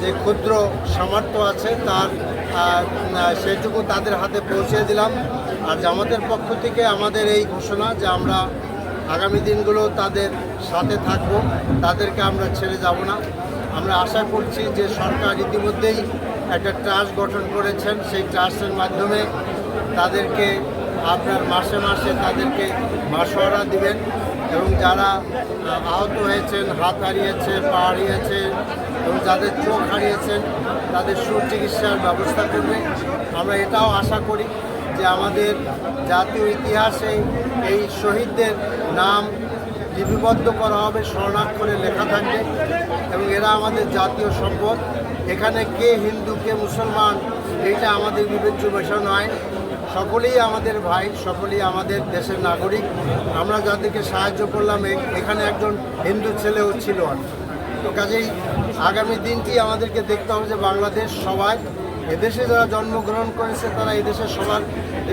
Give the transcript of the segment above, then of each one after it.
যে ক্ষুদ্র সামর্থ্য আছে তার সেইটুকু তাদের হাতে পৌঁছে দিলাম। আর জামাতের পক্ষ থেকে আমাদের এই ঘোষণা যে আমরা আগামী দিনগুলো তাদের সাথে থাকব, তাদেরকে আমরা ছেড়ে যাব না। আমরা আশা করছি যে সরকার ইতিমধ্যেই একটা ট্রাস্ট গঠন করেছেন, সেই ট্রাস্টের মাধ্যমে তাদেরকে আপনার মাসে মাসে তাদেরকে মাসোয়ারা দিবেন এবং যারা আহত হয়েছেন, হাত হারিয়েছে, পা হারিয়েছে এবং যাদের চোখ হারিয়েছেন তাদের সুচিকিৎসার ব্যবস্থা করবে। আমরা এটাও আশা করি যে আমাদের জাতীয় ইতিহাসে এই শহীদদের নাম লিপিবদ্ধ করা হবে, স্বর্ণাক্ষরে লেখা থাকবে এবং এরা আমাদের জাতীয় সম্পদ। এখানে কে হিন্দু কে মুসলমান এইটা আমাদের বিবেচ্য বিষয় নয়, সকলেই আমাদের ভাই, সকলেই আমাদের দেশের নাগরিক। আমরা যাদেরকে সাহায্য করলাম এখানে একজন হিন্দু ছেলেও ছিল। তো কাজেই আগামী দিনটি আমাদেরকে দেখতে হবে যে বাংলাদেশ সবাই, এদেশে যারা জন্মগ্রহণ করেছে তারা এদেশের সবার,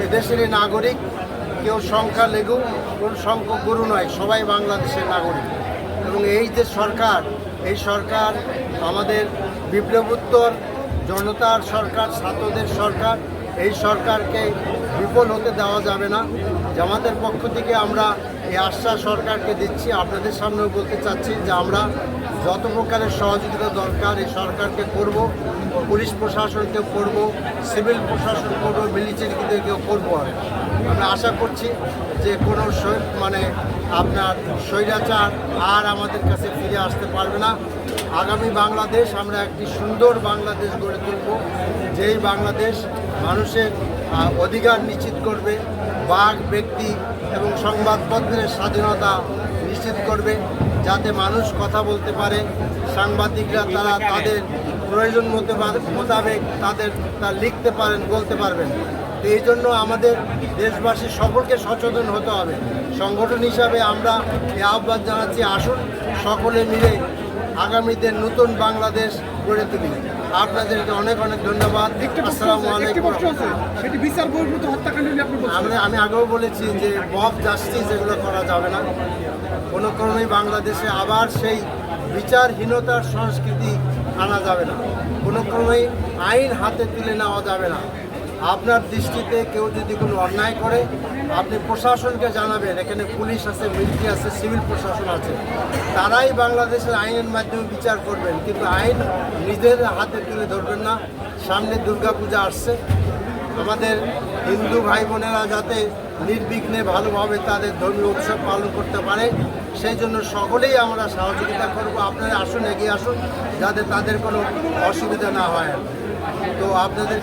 এদেশেরই নাগরিক। কেউ সংখ্যা লেগু, কোন সংখ্যক গুরু নয়, সবাই বাংলাদেশের নাগরিক। এবং এই যে সরকার, এই সরকার আমাদের বিপ্লবোত্তর জনতার সরকার, ছাত্রদের সরকার। এই সরকারকে বিফল হতে দেওয়া যাবে না। জামাতের পক্ষ থেকে আমরা এই আশ্বাস সরকারকে দিচ্ছি, আপনাদের সামনেও বলতে চাচ্ছি যে আমরা যত প্রকারের সহযোগিতা দরকার এই সরকারকে করব, পুলিশ প্রশাসনকে করব, সিভিল প্রশাসন করব, মিলিটারিদেরকেও করবো। আমরা আশা করছি যে কোনো আপনার স্বৈরাচার আর আমাদের কাছে ফিরে আসতে পারবে না। আগামী বাংলাদেশ আমরা একটি সুন্দর বাংলাদেশ গড়ে তুলব, যেই বাংলাদেশ মানুষের অধিকার নিশ্চিত করবে, বাক ব্যক্তি এবং সংবাদপত্রের স্বাধীনতা নিশ্চিত করবে, যাতে মানুষ কথা বলতে পারে, সাংবাদিকরা তারা তাদের প্রয়োজন মোতাবেক তা লিখতে পারেন, বলতে পারবেন। তো এই জন্য আমাদের দেশবাসী সকলকে সচেতন হতে হবে। সংগঠন হিসাবে আমরা এই আহ্বান জানাচ্ছি, আসুন সকলে মিলে আগামীতে নতুন বাংলাদেশ গড়ে তুলি। আপনাদেরকে অনেক অনেক ধন্যবাদ। আসসালামু আলাইকুম। আমি আগেও বলেছি যে মব জাস্টিস এগুলো করা যাবে না। কোনো ক্রমেই বাংলাদেশে আবার সেই বিচারহীনতার সংস্কৃতি আনা যাবে না, কোনো ক্রমেই আইন হাতে তুলে নেওয়া যাবে না। আপনার দৃষ্টিতে কেউ যদি কোনো অন্যায় করে আপনি প্রশাসনকে জানাবেন, এখানে পুলিশ আছে, মিলিটারি আছে, সিভিল প্রশাসন আছে, তারাই বাংলাদেশের আইনের মাধ্যমে বিচার করবেন, কিন্তু আইন নিজের হাতে তুলে ধরবেন না। সামনে দুর্গাপূজা আসছে, আমাদের হিন্দু ভাই বোনেরা যাতে নির্বিঘ্নে ভালোভাবে তাদের ধর্মীয় উৎসব পালন করতে পারে সেই জন্য সকলেই আমরা সহযোগিতা করব। আপনারা আসুন, এগিয়ে আসুন, যাতে তাদের কোনো অসুবিধা না হয়। তো আপনাদের